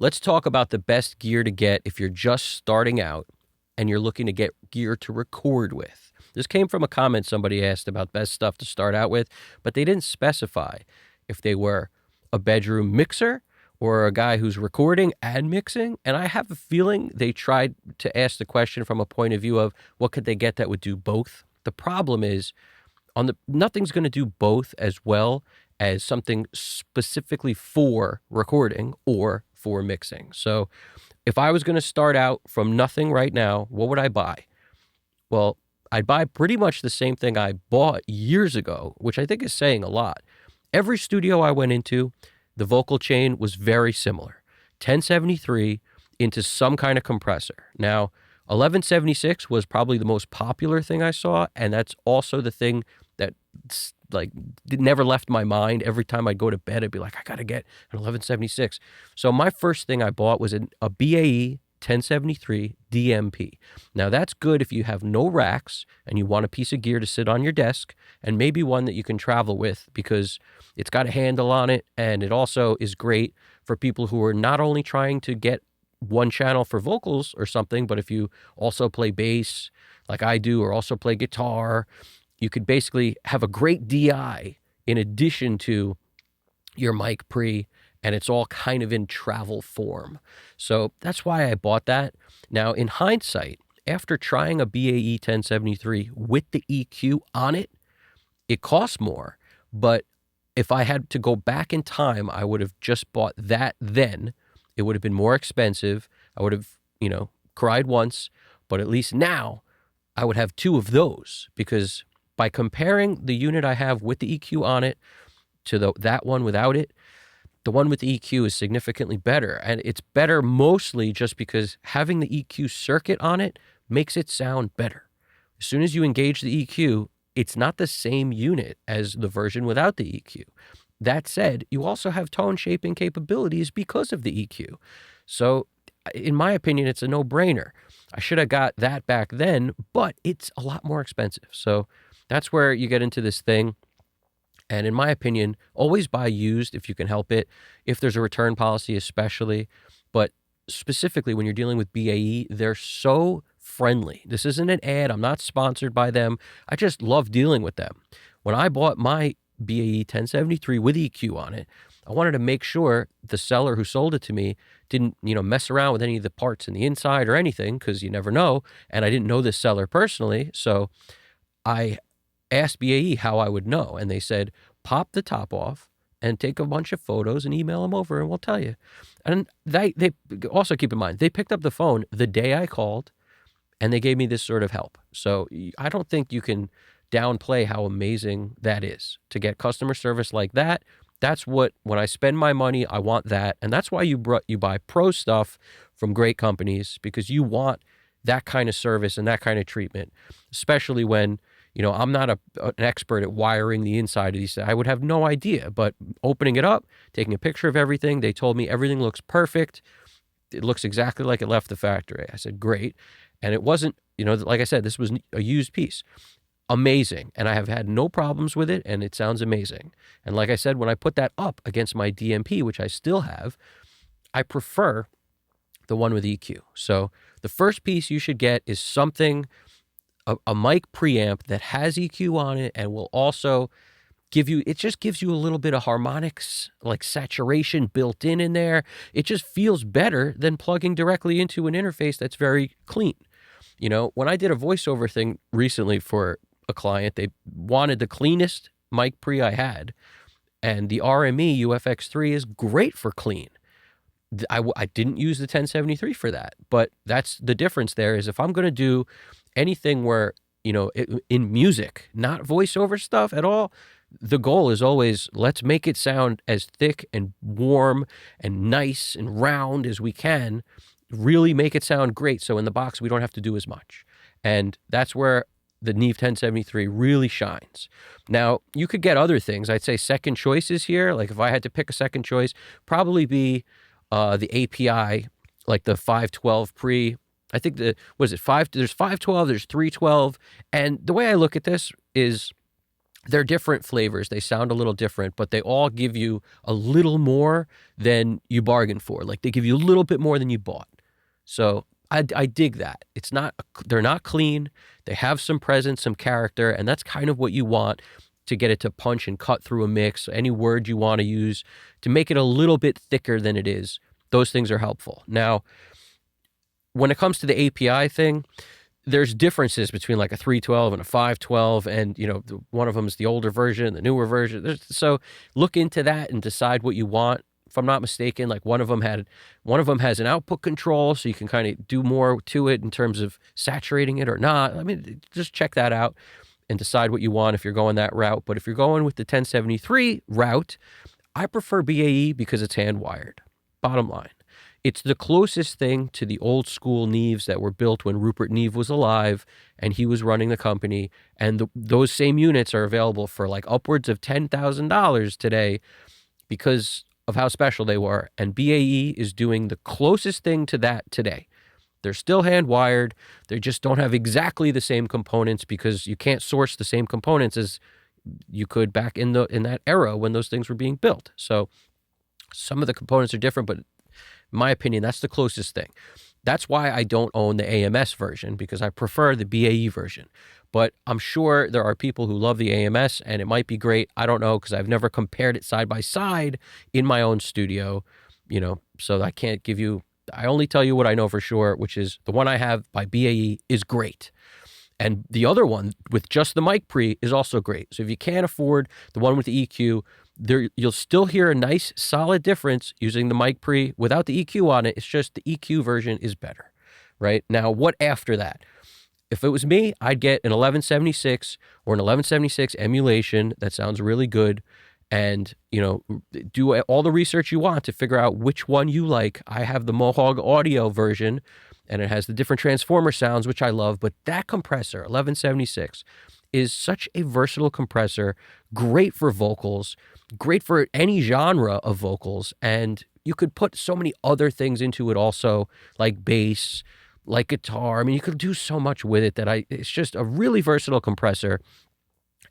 let's talk about the best gear to get if you're just starting out and you're looking to get gear to record with. This came from a comment somebody asked about best stuff to start out with, but they didn't specify if they were a bedroom mixer or a guy who's recording and mixing. And I have a feeling they tried to ask the question from a point of view of what could they get that would do both. The problem is nothing's going to do both as well as something specifically for recording or for mixing. So if I was going to start out from nothing right now, what would I buy? Well, I'd buy pretty much the same thing I bought years ago, which I think is saying a lot. Every studio I went into, the vocal chain was very similar. 1073 into some kind of compressor. Now, 1176 was probably the most popular thing I saw, and that's also the thing that never left my mind. Every time I'd go to bed, I'd be like, I got to get an 1176. So my first thing I bought was a BAE 1073 DMP. Now that's good if you have no racks and you want a piece of gear to sit on your desk, and maybe one that you can travel with because it's got a handle on it, and it also is great for people who are not only trying to get one channel for vocals or something, but if you also play bass like I do or also play guitar, you could basically have a great DI in addition to your mic pre, and it's all kind of in travel form. So that's why I bought that. Now, in hindsight, after trying a BAE 1073 with the EQ on it, it costs more. But if I had to go back in time, I would have just bought that then. It would have been more expensive. I would have, cried once, but at least now I would have two of those, because by comparing the unit I have with the EQ on it to that one without it, the one with the EQ is significantly better. And it's better mostly just because having the EQ circuit on it makes it sound better. As soon as you engage the EQ, it's not the same unit as the version without the EQ. That said, you also have tone shaping capabilities because of the EQ. So in my opinion, it's a no-brainer. I should have got that back then, but it's a lot more expensive. So that's where you get into this thing. And in my opinion, always buy used if you can help it, if there's a return policy especially. But specifically when you're dealing with BAE, they're so friendly. This isn't an ad. I'm not sponsored by them. I just love dealing with them. When I bought my BAE 1073 with EQ on it, I wanted to make sure the seller who sold it to me didn't, mess around with any of the parts in the inside or anything, because you never know. And I didn't know this seller personally. So I asked BAE how I would know, and they said, pop the top off and take a bunch of photos and email them over and we'll tell you. And they also, keep in mind, they picked up the phone the day I called and they gave me this sort of help. So I don't think you can downplay how amazing that is to get customer service like that. That's what, when I spend my money, I want that. And that's why you buy pro stuff from great companies, because you want that kind of service and that kind of treatment, especially when, I'm not an expert at wiring the inside of these. I would have no idea, but opening it up, taking a picture of everything, they told me everything looks perfect. It looks exactly like it left the factory. I said, great. And it wasn't, like I said, this was a used piece. Amazing. And I have had no problems with it, and it sounds amazing. And like I said, when I put that up against my DMP, which I still have, I prefer the one with EQ. So the first piece you should get is something, a mic preamp that has EQ on it and will also it just gives you a little bit of harmonics, like saturation built in there. It just feels better than plugging directly into an interface that's very clean. When I did a voiceover thing recently for a client, they wanted the cleanest mic pre I had, and the RME UFX3 is great for clean. I didn't use the 1073 for that, but that's the difference there. Is if I'm going to do anything where, in music, not voiceover stuff at all, the goal is always, let's make it sound as thick and warm and nice and round as we can, really make it sound great. So in the box, we don't have to do as much. And that's where the Neve 1073 really shines. Now, you could get other things. I'd say second choices here. Like if I had to pick a second choice, probably be the API, like the 512 pre. I think there's 512, there's 312. And the way I look at this is They're different flavors. They sound a little different, but they all give you a little more than you bargained for. Like they give you a little bit more than you bought. So I dig that. It's not, they're not clean. They have some presence, some character, and that's kind of what you want to get it to punch and cut through a mix. Any word you want to use to make it a little bit thicker than it is. Those things are helpful. Now, when it comes to the API thing, there's differences between like a 312 and a 512, and one of them is the older version, the newer version. So look into that and decide what you want. If I'm not mistaken, like one of them has an output control, so you can kind of do more to it in terms of saturating it or not. I mean, just check that out and decide what you want if you're going that route. But if you're going with the 1073 route, I prefer BAE because it's hand wired. Bottom line. It's the closest thing to the old school Neves that were built when Rupert Neve was alive and he was running the company. And those same units are available for like upwards of $10,000 today because of how special they were. And BAE is doing the closest thing to that today. They're still hand wired. They just don't have exactly the same components because you can't source the same components as you could back in that era when those things were being built. So some of the components are different, but in my opinion, that's the closest thing. That's why I don't own the AMS version, because I prefer the BAE version. But I'm sure there are people who love the AMS, and it might be great. I don't know, because I've never compared it side by side in my own studio, so I can't give you, I only tell you what I know for sure, which is the one I have by BAE is great. And the other one with just the mic pre is also great. So if you can't afford the one with the EQ, you'll still hear a nice solid difference using the mic pre without the EQ on it. It's just the EQ version is better, right? Now, what after that? If it was me, I'd get an 1176 or an 1176 emulation that sounds really good, and do all the research you want to figure out which one you like. I have the Mohawk Audio version, and it has the different transformer sounds, which I love. But that compressor, 1176, is such a versatile compressor, great for vocals, great for any genre of vocals. And you could put so many other things into it also, like bass, like guitar. I mean, you could do so much with it it's just a really versatile compressor.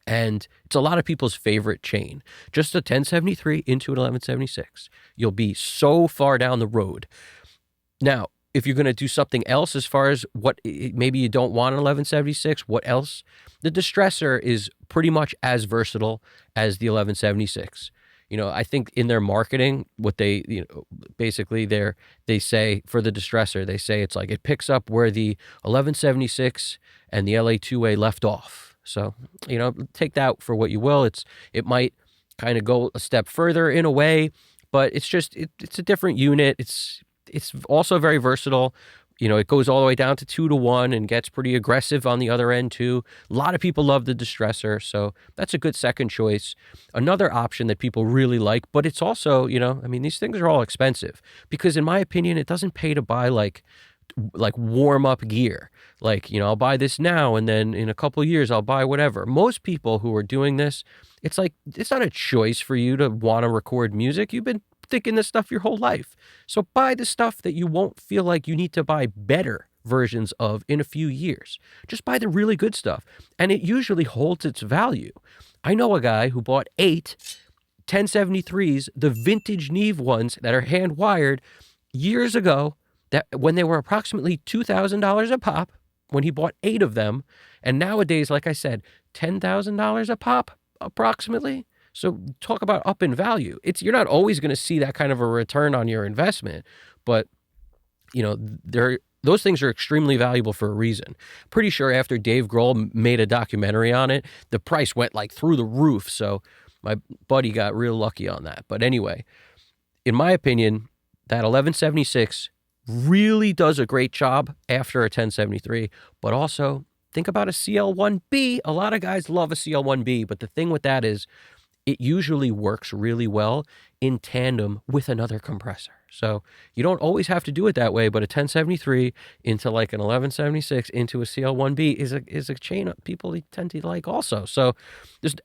And it's a lot of people's favorite chain. Just a 1073 into an 1176. You'll be so far down the road. Now, if you're going to do something else as far as what maybe you don't want an 1176, what else? The distressor is pretty much as versatile as the 1176. I think in their marketing, what they, basically they say for the distressor, they say it's like it picks up where the 1176 and the LA2A left off. So, take that for what you will. It might kind of go a step further in a way, but it's just, it's a different unit. It's also very versatile. It goes all the way down to 2-to-1 and gets pretty aggressive on the other end too. A lot of people love the distressor, so that's a good second choice. Another option that people really like, but it's also, these things are all expensive because in my opinion, it doesn't pay to buy like warm up gear. Like, I'll buy this now and then in a couple of years I'll buy whatever. Most people who are doing this, it's like, it's not a choice for you to want to record music. You've been thinking this stuff your whole life. So buy the stuff that you won't feel like you need to buy better versions of in a few years. Just buy the really good stuff. And it usually holds its value. I know a guy who bought 8 1073s, the vintage Neve ones that are hand wired years ago, that when they were approximately $2,000 a pop, when he bought 8 of them. And nowadays, like I said, $10,000 a pop approximately. So talk about up in value. You're not always going to see that kind of a return on your investment, but those things are extremely valuable for a reason. Pretty sure after Dave Grohl made a documentary on it, the price went like through the roof. So my buddy got real lucky on that. But anyway, in my opinion, that 1176 really does a great job after a 1073, but also think about a CL1B. A lot of guys love a CL1B, but the thing with that is it usually works really well in tandem with another compressor. So you don't always have to do it that way, but a 1073 into like an 1176 into a CL1B is a chain people tend to like also. So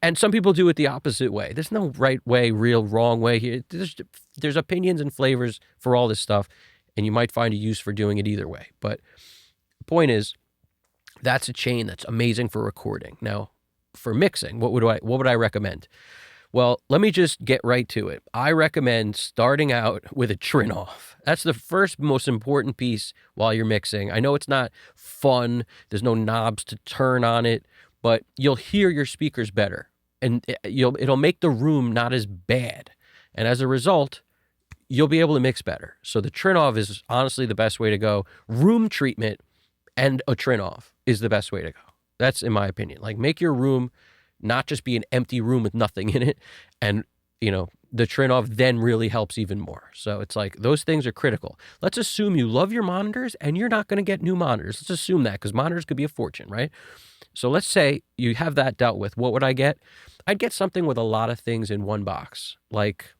and some people do it the opposite way. There's no right way, real wrong way here. There's opinions and flavors for all this stuff, and you might find a use for doing it either way. But the point is, that's a chain that's amazing for recording. Now, for mixing, what would I recommend? Well, let me just get right to it. I recommend starting out with a trim off. That's the first most important piece while you're mixing. I know it's not fun. There's no knobs to turn on it, but you'll hear your speakers better, and it'll make the room not as bad. And as a result, you'll be able to mix better. So the trim off is honestly the best way to go. Room treatment and a trim off is the best way to go. That's in my opinion. Like, make your room not just be an empty room with nothing in it. And, the trim off then really helps even more. So it's like those things are critical. Let's assume you love your monitors and you're not going to get new monitors. Let's assume that, because monitors could be a fortune, right? So let's say you have that dealt with. What would I get? I'd get something with a lot of things in one box, like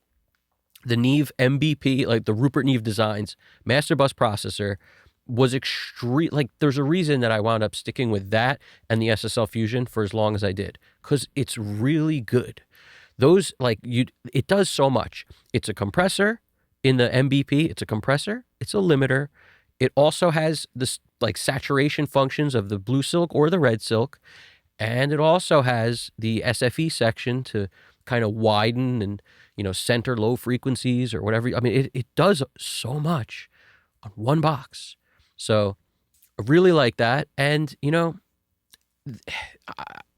the Neve MBP, like the Rupert Neve Designs Master Bus Processor was extreme. Like, there's a reason that I wound up sticking with that and the SSL Fusion for as long as I did, because it's really good. Those, it does so much. It's a compressor in the MBP. It's a compressor. It's a limiter. It also has this saturation functions of the blue silk or the red silk. And it also has the SFE section to kind of widen and, center low frequencies or whatever. I mean, it does so much on one box. So I really like that. And,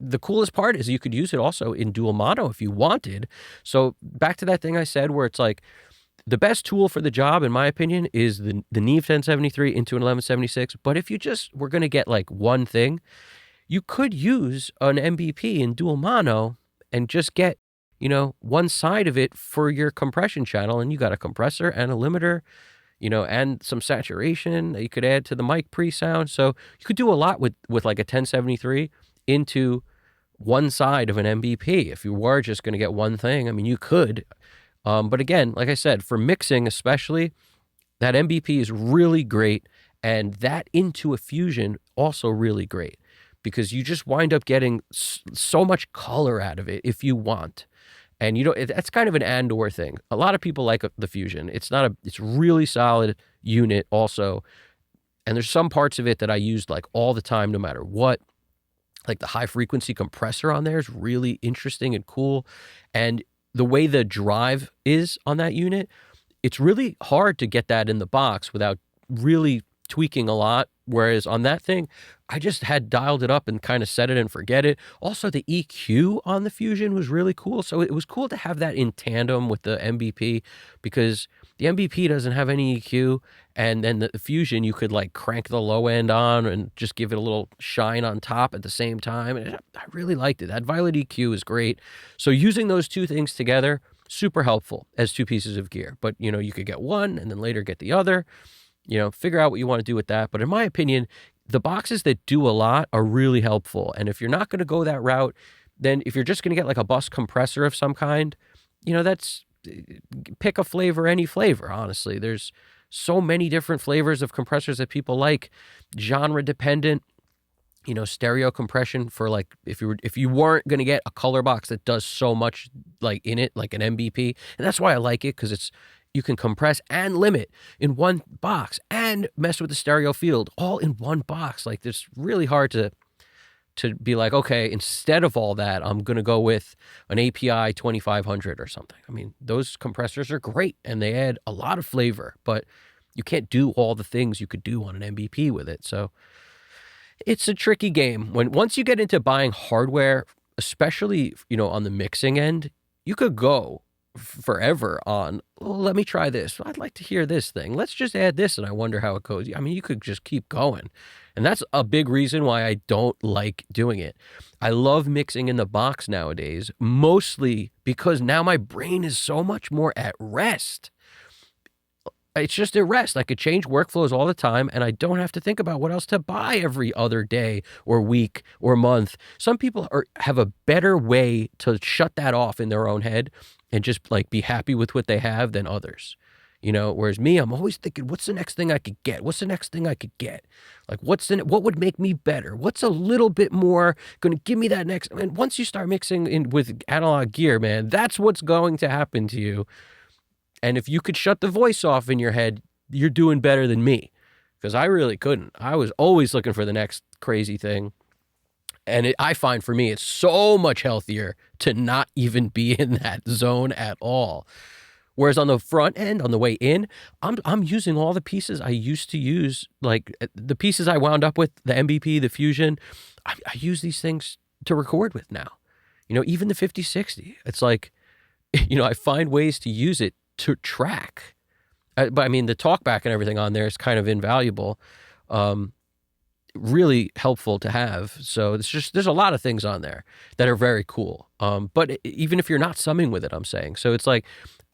the coolest part is you could use it also in dual mono if you wanted. So back to that thing I said where it's like the best tool for the job, in my opinion, is the Neve 1073 into an 1176. But if you just were going to get one thing, you could use an MBP in dual mono and just get, one side of it for your compression channel. And you got a compressor and a limiter, and some saturation that you could add to the mic pre-sound. So you could do a lot with like a 1073 into one side of an MBP. If you were just going to get one thing, I mean, you could. But again, like I said, for mixing especially, that MBP is really great. And that into a Fusion also really great, because you just wind up getting so much color out of it if you want. And that's kind of an and/or thing. A lot of people like the Fusion. It's really solid unit also. And there's some parts of it that I used all the time, no matter what. Like the high frequency compressor on there is really interesting and cool. And the way the drive is on that unit, it's really hard to get that in the box without really tweaking a lot. Whereas on that thing, I just had dialed it up and kind of set it and forget it. Also, the EQ on the Fusion was really cool. So it was cool to have that in tandem with the MBP, because the MBP doesn't have any EQ. And then the Fusion, you could crank the low end on and just give it a little shine on top at the same time. And I really liked it. That Violet EQ is great. So using those two things together, super helpful as two pieces of gear. But, you could get one and then later get the other. Figure out what you want to do with that. But in my opinion, the boxes that do a lot are really helpful. And if you're not going to go that route, then if you're just going to get a bus compressor of some kind, that's pick a flavor, any flavor, honestly. There's so many different flavors of compressors that people like, genre dependent. Stereo compression for if you weren't going to get a color box that does so much in it, like an MBP. And that's why I like it, because you can compress and limit in one box and mess with the stereo field all in one box. It's really hard to be okay, instead of all that, I'm going to go with an API 2500 or something. I mean, those compressors are great and they add a lot of flavor, but you can't do all the things you could do on an MBP with it. So it's a tricky game. Once you get into buying hardware, especially, on the mixing end, you could go forever on, let me try this. I'd like to hear this thing. Let's just add this and I wonder how it goes. I mean, you could just keep going. And that's a big reason why I don't like doing it. I love mixing in the box nowadays, mostly because now my brain is so much more at rest. It's just at rest. I could change workflows all the time and I don't have to think about what else to buy every other day or week or month. Some people have a better way to shut that off in their own head and just be happy with what they have than others. Whereas me, I'm always thinking, what's the next thing I could get? What's the next thing I could get? What would make me better? What's a little bit more going to give me that next? And once you start mixing in with analog gear, man, that's what's going to happen to you. And if you could shut the voice off in your head, you're doing better than me, because I really couldn't. I was always looking for the next crazy thing. And I find for me, it's so much healthier to not even be in that zone at all. Whereas on the front end, on the way in, I'm using all the pieces I used to use, like the pieces I wound up with, the MVP, the Fusion. I use these things to record with now. Even the 5060. It's like, I find ways to use it to track. But I mean, the talkback and everything on there is kind of invaluable. Really helpful to have. So there's a lot of things on there that are very cool. But even if you're not summing with it, I'm saying. So it's like,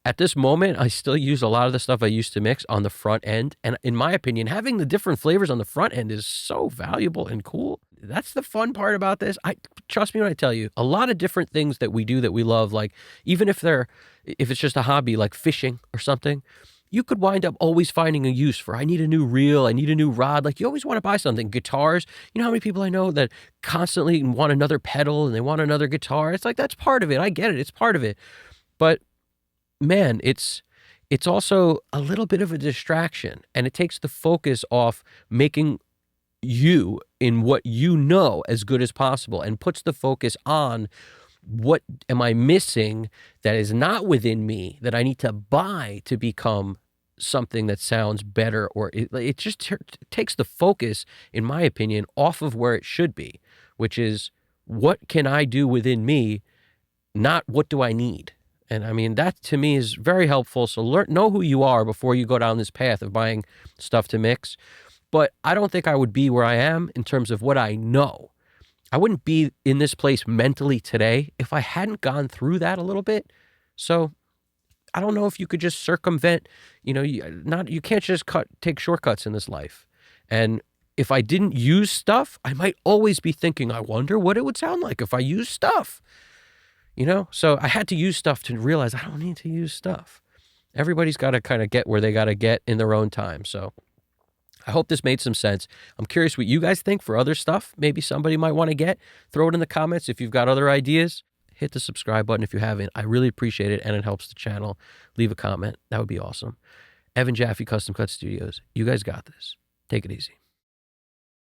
at this moment, I still use a lot of the stuff I used to mix on the front end. And in my opinion, having the different flavors on the front end is so valuable and cool. That's the fun part about this. Trust me when I tell you, a lot of different things that we do that we love, like even if it's just a hobby like fishing or something, you could wind up always finding a use for, I need a new reel, I need a new rod. Like you always want to buy something. Guitars, you know how many people I know that constantly want another pedal and they want another guitar? It's like, that's part of it. I get it. It's part of it. But man, it's also a little bit of a distraction, and it takes the focus off making you in what you know as good as possible, and puts the focus on what am I missing that is not within me that I need to buy to become something that sounds better. Or it just takes the focus, in my opinion, off of where it should be, which is what can I do within me, not what do I need. And I mean, that to me is very helpful. So know who you are before you go down this path of buying stuff to mix. But I don't think I would be where I am in terms of what I know. I wouldn't be in this place mentally today if I hadn't gone through that a little bit. So I don't know if you could just circumvent, you can't just take shortcuts in this life. And if I didn't use stuff, I might always be thinking, I wonder what it would sound like if I used stuff. So I had to use stuff to realize I don't need to use stuff. Everybody's got to kind of get where they got to get in their own time. So I hope this made some sense. I'm curious what you guys think for other stuff. Maybe somebody might want to get. Throw it in the comments if you've got other ideas. Hit the subscribe button if you haven't. I really appreciate it, and it helps the channel. Leave a comment. That would be awesome. Evan Jaffe, Custom Cut Studios. You guys got this. Take it easy.